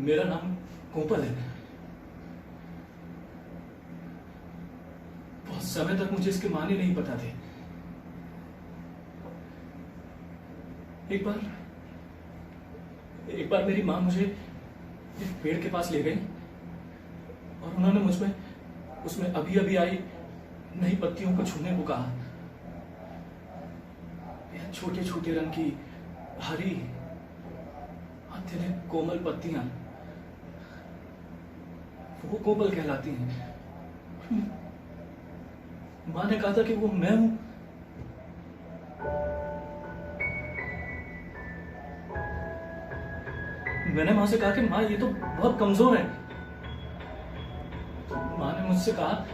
मेरा नाम कोमल है। बहुत समय तक मुझे इसके मायने नहीं पता थे। एक बार मेरी माँ मुझे एक पेड़ के पास ले गई और उन्होंने मुझमें उसमें अभी अभी आई नई पत्तियों को छूने को कहा। छोटे छोटे रंग की हरी अत्यधिक कोमल पत्तियां वो कोमल कहलाती हैं। माँ ने कहा था कि वो मैं हूं। मैंने माँ से कहा कि माँ ये तो बहुत कमजोर है। तो माँ ने मुझसे कहा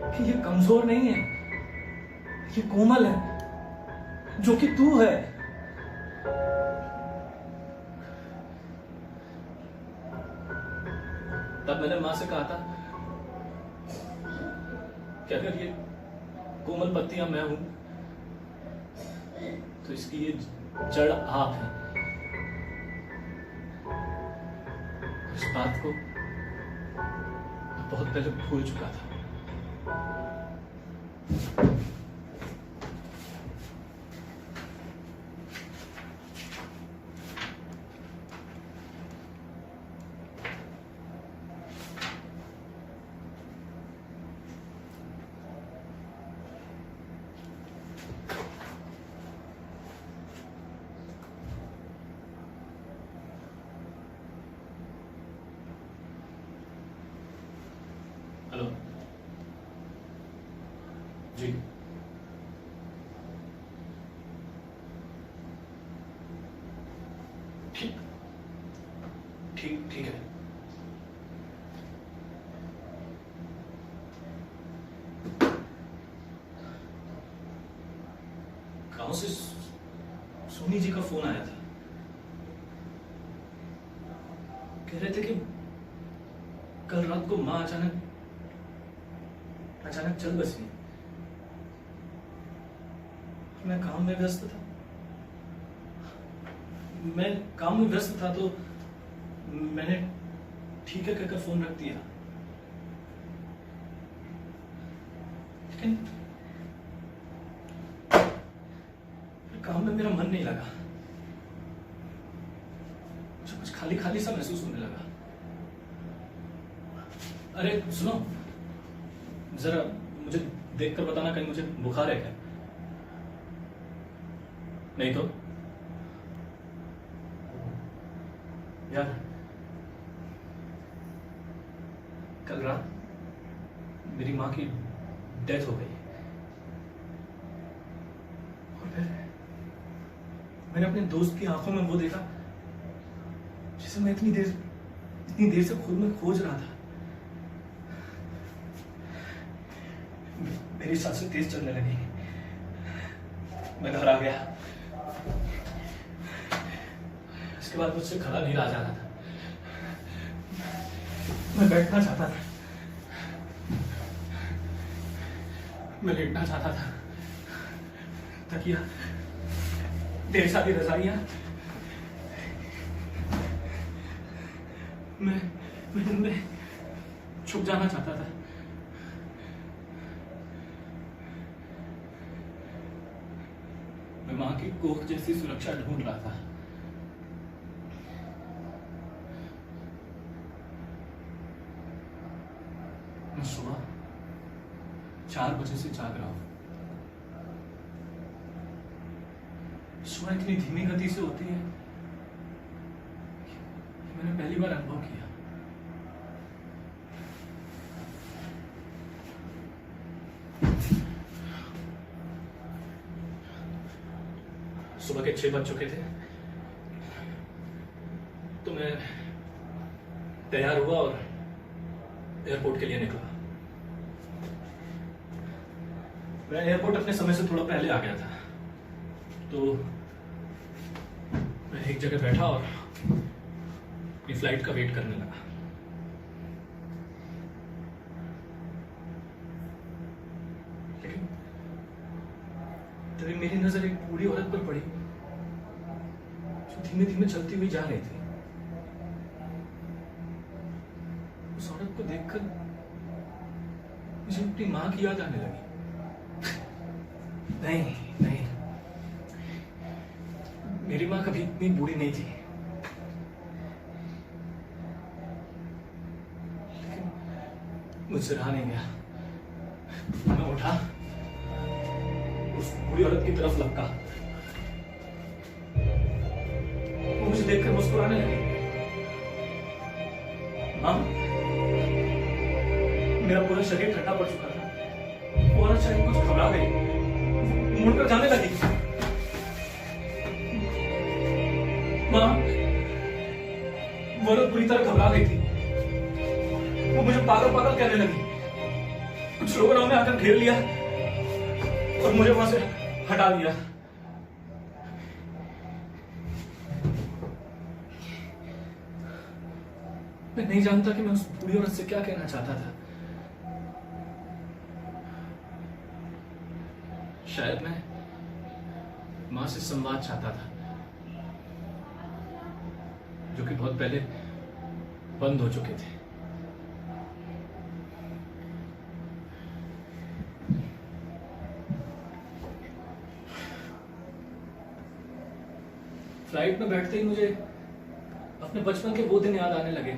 कि ये कमजोर नहीं है, ये कोमल है जो कि तू है। तब मैंने माँ से कहा था कि अगर ये कोमल पत्तियां मैं हूं तो इसकी ये जड़ आप है। इस बात को मैं बहुत पहले भूल चुका था। हेलो जी, ठीक ठीक ठीक है। गांव से सोनी जी का फोन आया था। कह रहे थे कि कल रात को माँ अचानक चल बसी। मैं काम में व्यस्त था तो मैंने ठीक है कहकर फोन रख दिया। लेकिन काम में मेरा मन नहीं लगा। मुझे कुछ खाली खाली सा महसूस होने लगा। अरे सुनो, जरा मुझे देखकर बताना कहीं मुझे बुखार है क्या? नहीं तो यार, कल रात मेरी माँ की डेथ हो गई और फिर मैंने अपने दोस्त की आंखों में वो देखा जिसे मैं इतनी देर से खुद में खोज रहा था। मेरी सांसें तेज चलने लगी। मैं घर आ गया। इसके बाद मुझसे खड़ा नहीं रहा जाता था। मैं बैठना चाहता था, मैं लेटना चाहता था। तकिया, ढेर सारी रजाइयां। मैं छुप जाना चाहता था। मैं मां की कोख जैसी सुरक्षा ढूंढ रहा था। मैं सुबह 4 बजे से जाग रहा हूं। सुबह इतनी धीमी गति से होती है, मैंने पहली बार अनुभव किया। सुबह के 6 बज चुके थे तो मैं तैयार हुआ और एयरपोर्ट के लिए निकला। मैं एयरपोर्ट अपने समय से थोड़ा पहले आ गया था तो मैं एक जगह बैठा और अपनी फ्लाइट का वेट करने लगा। लेकिन तभी मेरी नजर एक बूढ़ी औरत पर पड़ी जो धीमे धीमे चलती हुई जा रही थी। को देखकर मुझे अपनी माँ की याद आने लगी। नहीं नहीं, मेरी माँ कभी इतनी बूढ़ी नहीं थी। लेकिन मुझसे रहा नहीं गया। मैं उठा, उस बूढ़ी औरत की तरफ लपका। वो मुझे देखकर मुस्कुराने लगी। माँ, मेरा पूरा शरीर ठंडा पड़ चुका था। वो औरत शायद कुछ घबरा गई, मुड़कर जाने लगी। माँ, वो औरत पूरी तरह घबरा गई थी। वो मुझे पागल पागल कहने लगी। कुछ लोगों ने हमें आकर घेर लिया और मुझे वहां से हटा दिया। मैं नहीं जानता कि मैं उस बूढ़ी औरत से क्या कहना चाहता था। शायद मैं मां से संवाद चाहता था, जो कि बहुत पहले बंद हो चुके थे। फ्लाइट में बैठते ही मुझे अपने बचपन के वो दिन याद आने लगे,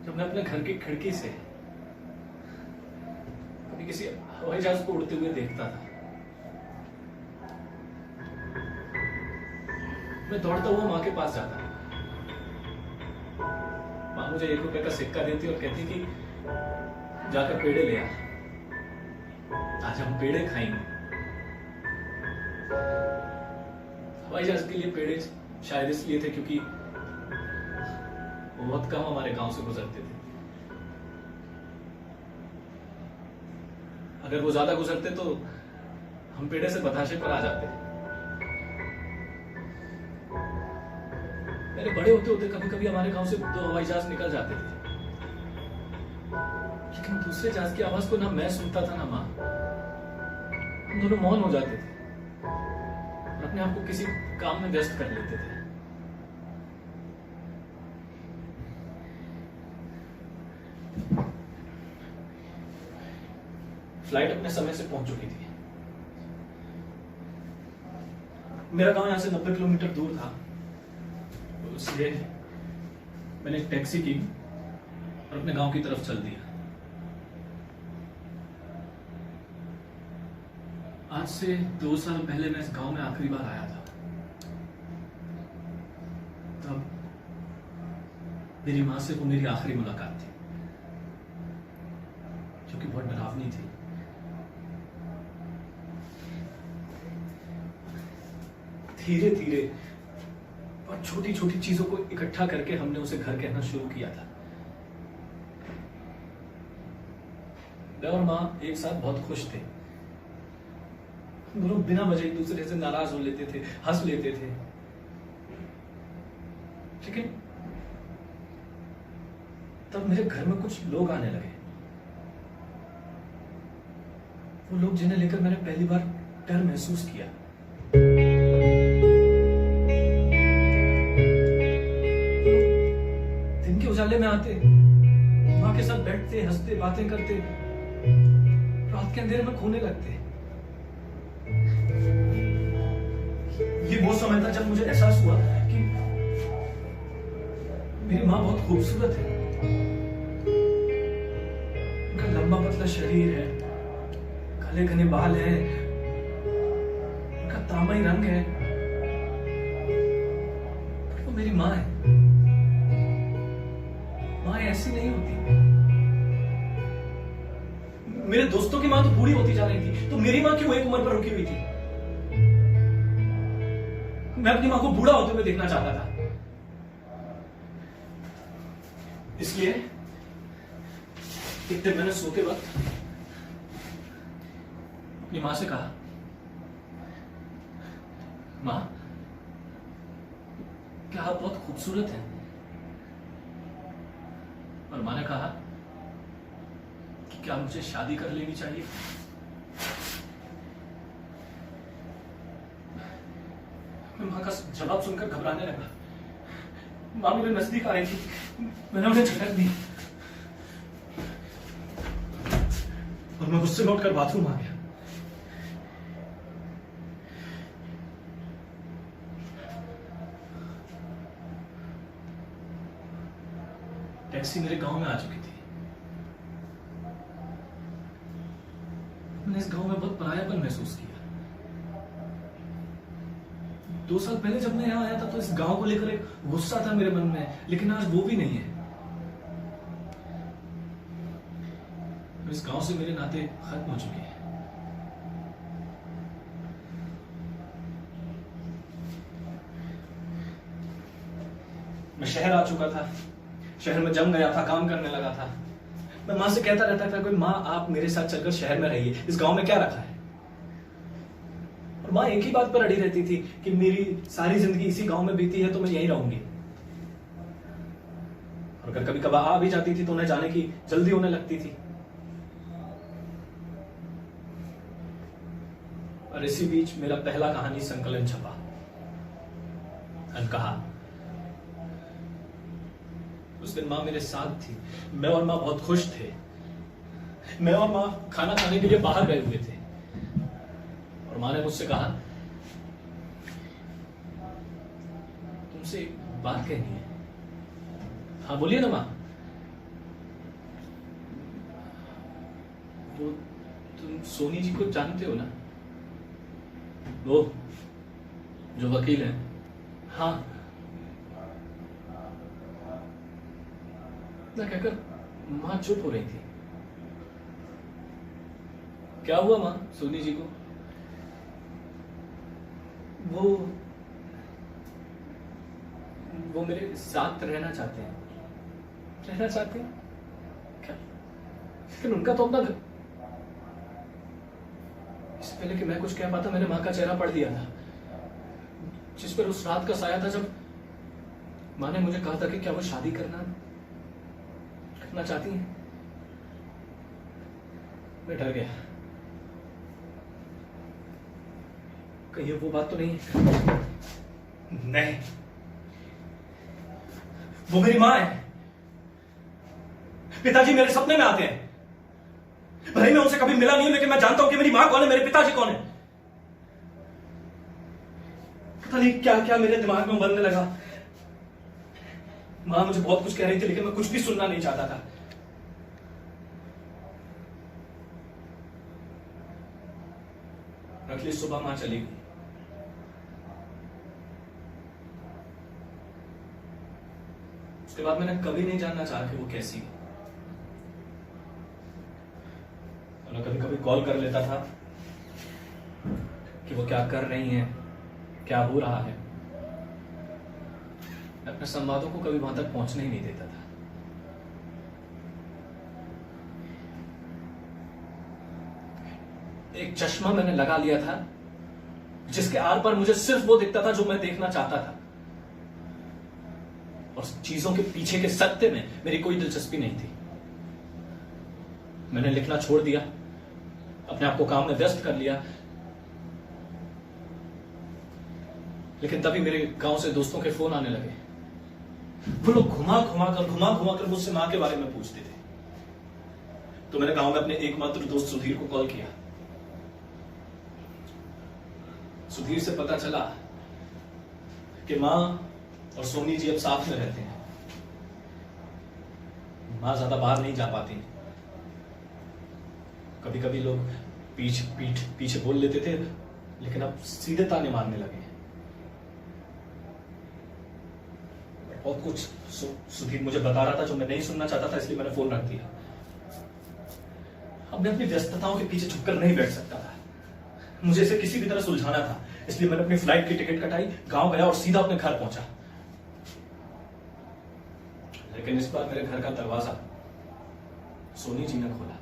जब मैं अपने घर की खिड़की से कभी किसी हवाई जहाज को उड़ते हुए देखता था। मैं दौड़ता हुआ माँ के पास जाता। माँ मुझे 1 रुपए का सिक्का देती और कहती कि जाकर पेड़े ले आ, आज हम पेड़े खाएंगे। हवाई जहाज के लिए पेड़े शायद इसलिए थे क्योंकि वो बहुत कम हमारे गांव से गुजरते थे। अगर वो ज्यादा गुजरते तो हम पेड़े से बताशे पर आ जाते। मेरे बड़े होते होते कभी कभी हमारे गांव से 2 हवाई जहाज निकल जाते थे, लेकिन दूसरे जहाज की आवाज को ना मैं सुनता था ना माँ। हम दोनों मौन हो जाते थे और अपने आप को किसी काम में व्यस्त कर लेते थे। फ्लाइट अपने समय से पहुंच चुकी थी। मेरा गांव यहां से 90 किलोमीटर दूर था, इसलिए मैंने एक टैक्सी की और अपने गांव की तरफ चल दिया। आज से 2 साल पहले मैं इस गांव में आखिरी बार आया था। तब मेरी मां से वो मेरी आखिरी मुलाकात थी, जो कि बहुत डरावनी थी। धीरे धीरे और छोटी छोटी चीजों को इकट्ठा करके हमने उसे घर कहना शुरू किया था। मैं और मां एक साथ बहुत खुश थे। दोनों बिना वजह एक दूसरे से नाराज हो लेते थे, हंस लेते थे। लेकिन तब मेरे घर में कुछ लोग आने लगे। वो लोग जिन्हें लेकर मैंने पहली बार डर महसूस किया। दिन के उजाले में आते, मां के साथ बैठते, हंसते, बातें करते, रात के अंधेरे में खोने लगते। ये वो समय था जब मुझे एहसास हुआ कि मेरी मां बहुत खूबसूरत है। उनका लंबा पतला शरीर है, काले घने बाल हैं, उनका तामई रंग है। वो मेरी मां है। मां ऐसी नहीं होती। मेरे दोस्तों की मां तो बूढ़ी होती जा रही थी, तो मेरी मां क्यों एक उम्र पर रुकी हुई थी? मैं अपनी मां को बूढ़ा होते हुए देखना चाहता था। इसलिए एक दिन मैंने सोते वक्त अपनी मां से कहा, मां, क्या आप बहुत खूबसूरत हैं? और मां ने कहा कि क्या मुझे शादी कर लेनी चाहिए? मैं मां का जवाब सुनकर घबराने लगा। मां मेरे नजदीक आ रही थी। मैंने उन्हें झटक दी और मैं गुस्से में उठकर बाथरूम आ गया। टैक्सी मेरे गांव में आ चुकी थी। मैंने इस गांव में बहुत परायापन महसूस किया। 2 साल पहले जब मैं यहां आया था तो इस गांव को लेकर एक गुस्सा था मेरे मन में, लेकिन आज वो भी नहीं है। इस गांव से मेरे नाते खत्म हो चुके हैं। मैं शहर आ चुका था, शहर में जम गया था, काम करने लगा था। मैं मां से कहता रहता था, कोई मां आप मेरे साथ चलकर शहर में रहिए, इस गांव में क्या रखा है। और मां एक ही बात पर अड़ी रहती थी कि मेरी सारी जिंदगी इसी गांव में बीती है तो मैं यहीं रहूंगी। और अगर कभी कभार आ भी जाती थी तो उन्हें जाने की जल्दी होने लगती थी। और इसी बीच मेरा पहला कहानी संकलन छपा, अनकहा। उस दिन मां मेरे साथ थी। मैं और मां बहुत खुश थे। मैं और मां खाना खाने के लिए बाहर गए हुए थे और मां ने मुझसे कहा, तुमसे एक बात कहनी है। हाँ बोलिए ना मां। वो तुम सोनी जी को जानते हो ना, वो जो वकील है? हाँ। ना कहकर मां चुप हो रही थी। क्या हुआ मां सोनी जी को? वो मेरे साथ रहना चाहते हैं। रहना चाहते हैं क्या? लेकिन उनका तो अपना घर। इससे पहले कि मैं कुछ कह पाता मैंने मां का चेहरा पढ़ दिया था, जिस पर उस रात का साया था जब मां ने मुझे कहा था कि क्या वो शादी करना चाहती हैं। मैं डर गया, कहीं वो बात तो नहीं? नहीं, वो मेरी मां है। पिताजी मेरे सपने में आते हैं। भले मैं उनसे कभी मिला नहीं, लेकिन मैं जानता हूं कि मेरी मां कौन है, मेरे पिताजी कौन है। पता नहीं क्या क्या मेरे दिमाग में उबलने लगा। मां मुझे बहुत कुछ कह रही थी, लेकिन मैं कुछ भी सुनना नहीं चाहता था। अगली सुबह मां चली गई। उसके बाद मैंने कभी नहीं जानना चाहा कि वो कैसी है। और कभी कभी कॉल कर लेता था कि वो क्या कर रही हैं, क्या हो रहा है। मैं अपने संवादों को कभी वहां तक पहुंचने ही नहीं देता था। एक चश्मा मैंने लगा लिया था जिसके आर पर मुझे सिर्फ वो दिखता था जो मैं देखना चाहता था, और चीजों के पीछे के सत्य में मेरी कोई दिलचस्पी नहीं थी। मैंने लिखना छोड़ दिया, अपने आप को काम में व्यस्त कर लिया। लेकिन तभी मेरे गांव से दोस्तों के फोन आने लगे। वो लोग घुमा घुमा कर मुझसे मां के बारे में पूछते थे। तो मैंने गांव में अपने एकमात्र दोस्त सुधीर को कॉल किया। सुधीर से पता चला कि मां और सोनी जी अब साथ में रहते हैं। मां ज्यादा बाहर नहीं जा पाती। कभी कभी लोग पीछे बोल लेते थे, लेकिन अब सीधे ताने मारने लगे। बहुत कुछ सुधीर मुझे बता रहा था जो मैं नहीं सुनना चाहता था, इसलिए मैंने फोन रख दिया। अब मैं अपनी व्यस्तताओं के पीछे छुपकर नहीं बैठ सकता था। मुझे इसे किसी भी तरह सुलझाना था, इसलिए मैंने अपनी फ्लाइट की टिकट कटाई, गांव गया और सीधा अपने घर पहुंचा। लेकिन इस बार मेरे घर का दरवाजा सोनी जी ने खोला।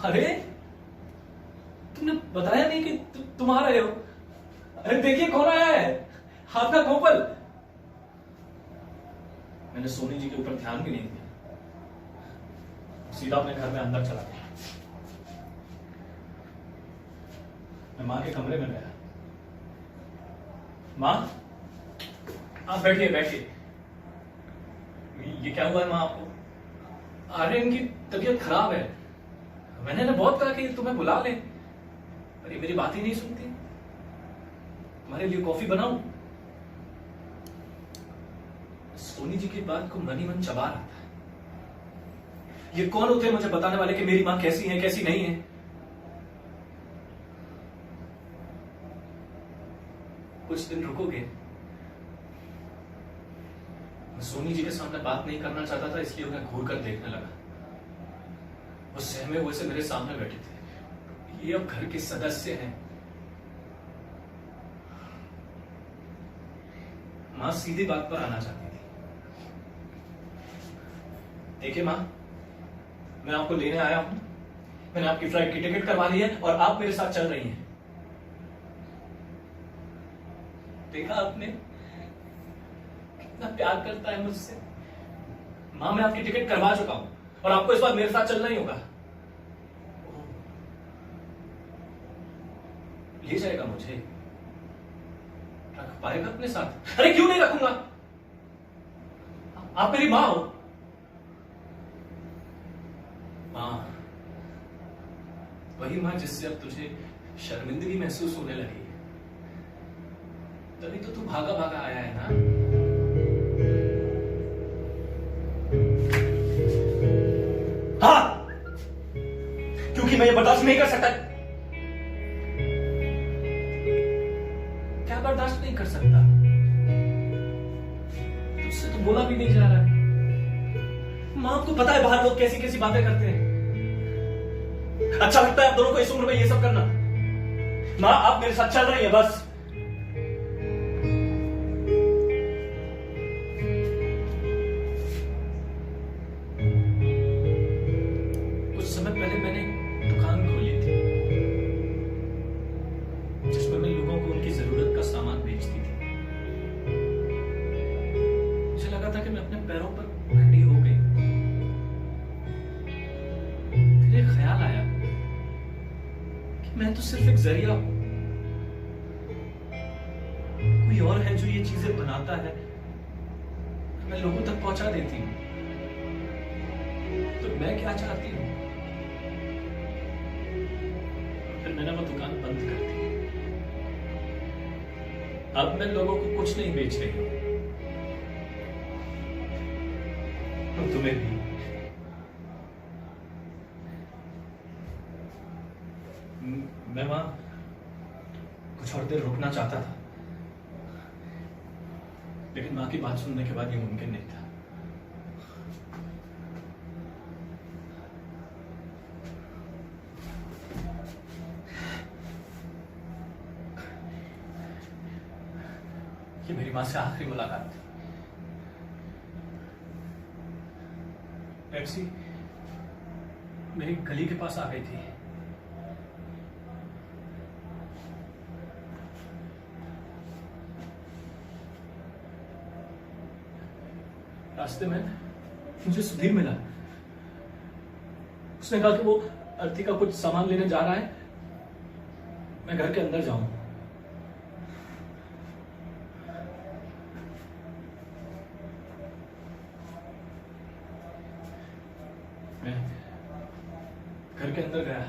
अरे तुमने बताया नहीं कि तुम आ रहे हो। अरे देखिए कौन आया है, आपका गोपाल। मैंने सोनी जी के ऊपर ध्यान भी नहीं दिया, सीधा अपने घर में अंदर चला गया। मैं मां के कमरे में गया। मां, आप बैठिए बैठिए। ये क्या हुआ है माँ आपको? आर्यन की तबीयत खराब है। मैंने ना बहुत कहा कि तुम्हें बुला ले, पर ये मेरी बात ही नहीं सुनती। तुम्हारे लिए कॉफी बनाऊं? सोनी जी की बात को मन ही मन चबा रहा था। ये कौन होते हैं मुझे बताने वाले कि मेरी मां कैसी है कैसी नहीं है? कुछ दिन रुकोगे? मैं सोनी जी के सामने बात नहीं करना चाहता था, इसलिए उन्हें घूर कर देखने लगा। वो सहमे हुए से मेरे सामने बैठे थे। ये अब घर के सदस्य हैं। मां सीधी बात पर आना चाहती थी। देखिए मां, मैं आपको लेने आया हूं। मैंने आपकी फ्लाइट की टिकट करवा ली है और आप मेरे साथ चल रही हैं। देखा आपने कितना प्यार करता है मुझसे। मां, मैं आपकी टिकट करवा चुका हूं और आपको इस बार मेरे साथ चलना ही होगा। ले जाएगा मुझे? रख पाएगा अपने साथ? अरे क्यों नहीं रखूंगा? आप मेरी मां हो। मां, वही मां जिससे अब तुझे शर्मिंदगी महसूस होने लगी है। तभी तो तू भागा भागा आया है ना। हाँ, क्योंकि मैं ये बर्दाश्त नहीं कर सकता। क्या बर्दाश्त नहीं कर सकता? तुझसे तो बोला भी नहीं जा रहा है। मां, आपको पता है बाहर लोग कैसी कैसी बातें करते हैं। अच्छा लगता है आप दोनों को इस उम्र में ये सब करना? मां, आप मेरे साथ चल रही है बस। कुछ समय पहले मैंने दुकान खोली थी जिसमें मैं लोगों को उनकी जरूरत का सामान बेचती थी। मुझे लगा था कि मैं अपने पैरों पर खड़ी हो गई। फिर एक ख्याल आया कि मैं तो सिर्फ एक जरिया हूं। कोई और है जो ये चीजें बनाता है, मैं लोगों तक पहुंचा देती हूं। तो मैं क्या चाहती हूं? फिर मैंने वो दुकान बंद कर दी। अब मैं लोगों को कुछ नहीं बेच रही हूं। तुम्हें भी। मैं वहां कुछ और देर रुकना चाहता था, लेकिन मां की बात सुनने के बाद ये मुमकिन नहीं था। ये मेरी मां से आखिरी मुलाकात थी। टैक्सी मेरी गली के पास आ गई थी। रास्ते में मुझे सुधीर मिला। उसने कहा कि वो अर्थी का कुछ सामान लेने जा रहा है, मैं घर के अंदर जाऊं। मैं घर के अंदर गया।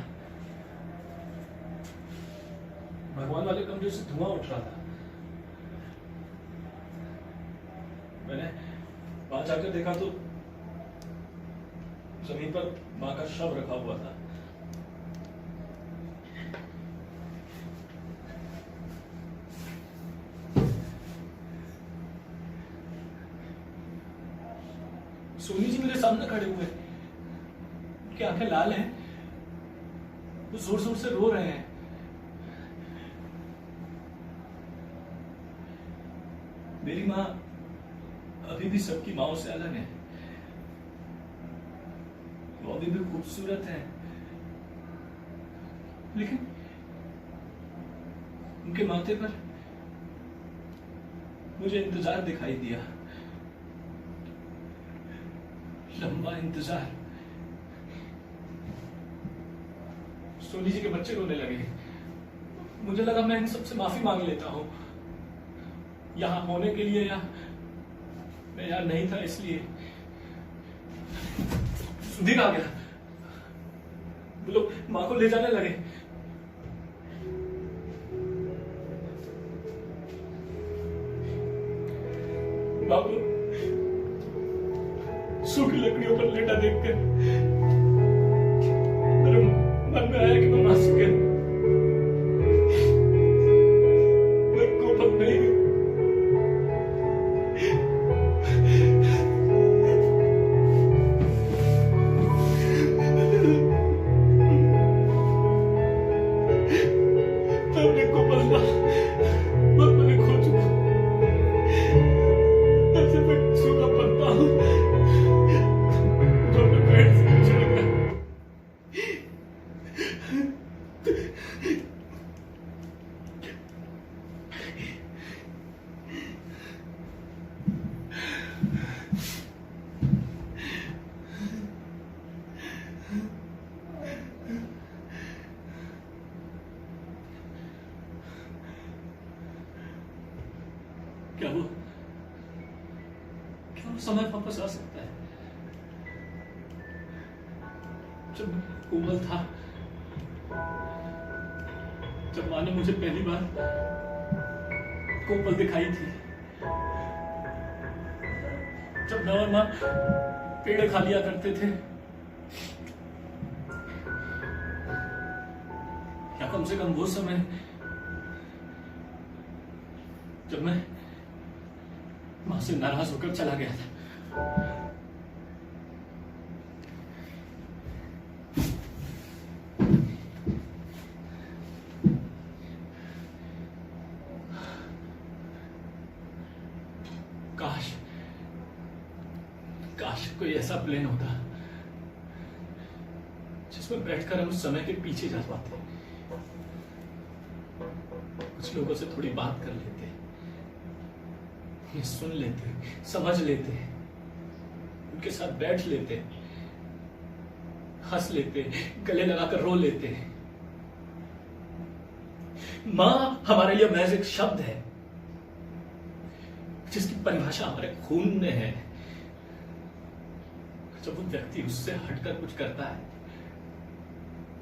भगवान वाले कमरे से धुआं उठ रहा था। मैंने वहां जाकर देखा तो जमीन पर मां का शव रखा हुआ था। सोनी जी मेरे सामने खड़े हुए, उनकी आंखें लाल हैं, वो जोर जोर से रो रहे हैं। मेरी मां अभी भी सबकी माओं से अलग है। वो अभी भी खूबसूरत है, लेकिन उनके माथे पर मुझे इंतजार दिखाई दिया, लंबा इंतजार। सोनी जी के बच्चे रोने लगे। मुझे लगा मैं इन सबसे माफी मांग लेता हूं, यहां होने के लिए, या मैं यहाँ नहीं था इसलिए। दिन आ गया, वो लोग माँ को ले जाने लगे। बाबू सूखी लकड़ियों पर लेटा देखकर मेरे मन में आया कि मैं मासूम है, मैं कोपक नहीं हूं। मैं अपने कोपक बहुत मैंने खो चुका, मैं सिर्फ एक सूखा पत्ता हूं जो अपने पेड़ से नीचे लग रहा है। क्या वो समय वापस आ सकता है? जब मैं कोमल था, जब माँ ने मुझे पहली बार कोमल दिखाई थी, जब मैं और माँ पेड़ खा लिया करते थे, या कम से कम वो समय जब मैं मां से नाराज होकर चला गया था। काश काश कोई ऐसा प्लेन होता जिसमें बैठकर हम उस समय के पीछे जा पाते, कुछ लोगों से थोड़ी बात कर लेते, सुन लेते, समझ लेते, उनके साथ बैठ लेते, हंस लेते, गले लगाकर रो लेते। मां हमारे लिए महज एक शब्द है जिसकी परिभाषा हमारे खून में है। जब वो व्यक्ति उससे हटकर कुछ करता है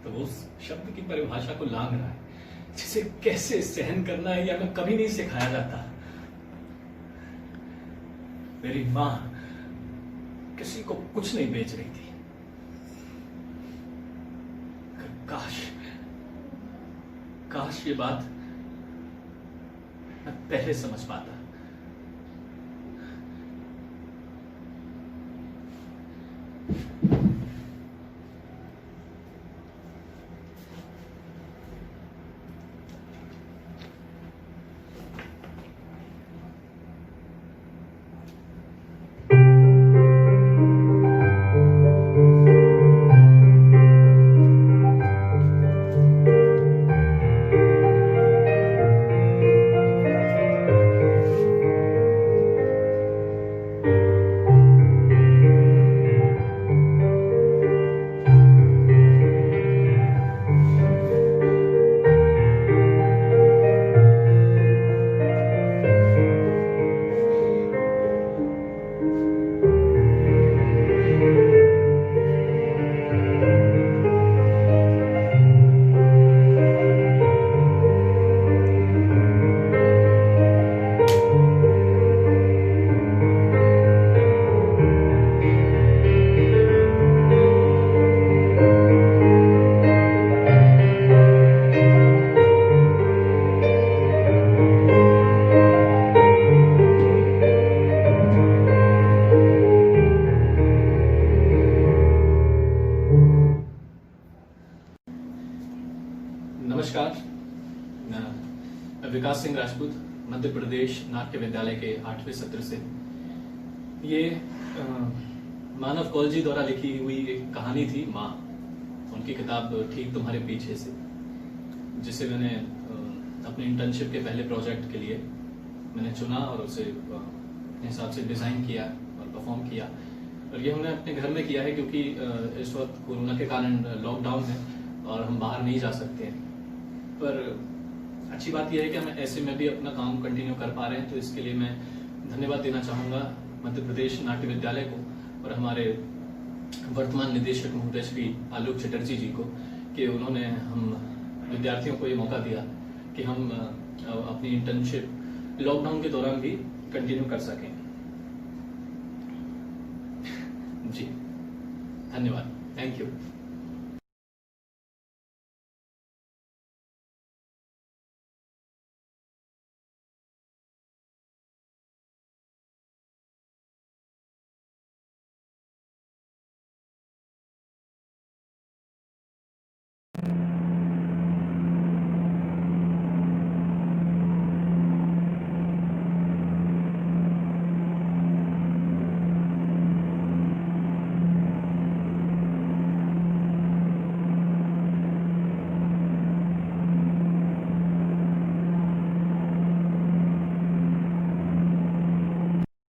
तो वो उस शब्द की परिभाषा को लांघ रहा है, जिसे कैसे सहन करना है यह हमें कभी नहीं सिखाया जाता। मेरी मां किसी को कुछ नहीं बेच रही थी। काश काश ये बात मैं पहले समझ पाता। नमस्कार, मैं विकास सिंह राजपूत मध्य प्रदेश नाट्य विद्यालय के 8वें सत्र से। ये मानव कौलजी द्वारा लिखी हुई एक कहानी थी माँ, उनकी किताब ठीक तुम्हारे पीछे से, जिसे मैंने अपने इंटर्नशिप के पहले प्रोजेक्ट के लिए मैंने चुना और उसे अपने हिसाब से डिज़ाइन किया और परफॉर्म किया। और ये हमने अपने घर में किया है क्योंकि इस वक्त कोरोना के कारण लॉकडाउन है और हम बाहर नहीं जा सकते हैं। पर अच्छी बात यह है कि हम ऐसे में भी अपना काम कंटिन्यू कर पा रहे हैं, तो इसके लिए मैं धन्यवाद देना चाहूँगा मध्य प्रदेश नाट्य विद्यालय को और हमारे वर्तमान निदेशक महोदय श्री आलोक चटर्जी जी को कि उन्होंने हम विद्यार्थियों को ये मौका दिया कि हम अपनी इंटर्नशिप लॉकडाउन के दौरान भी कंटिन्यू कर सकें। जी धन्यवाद, थैंक यू।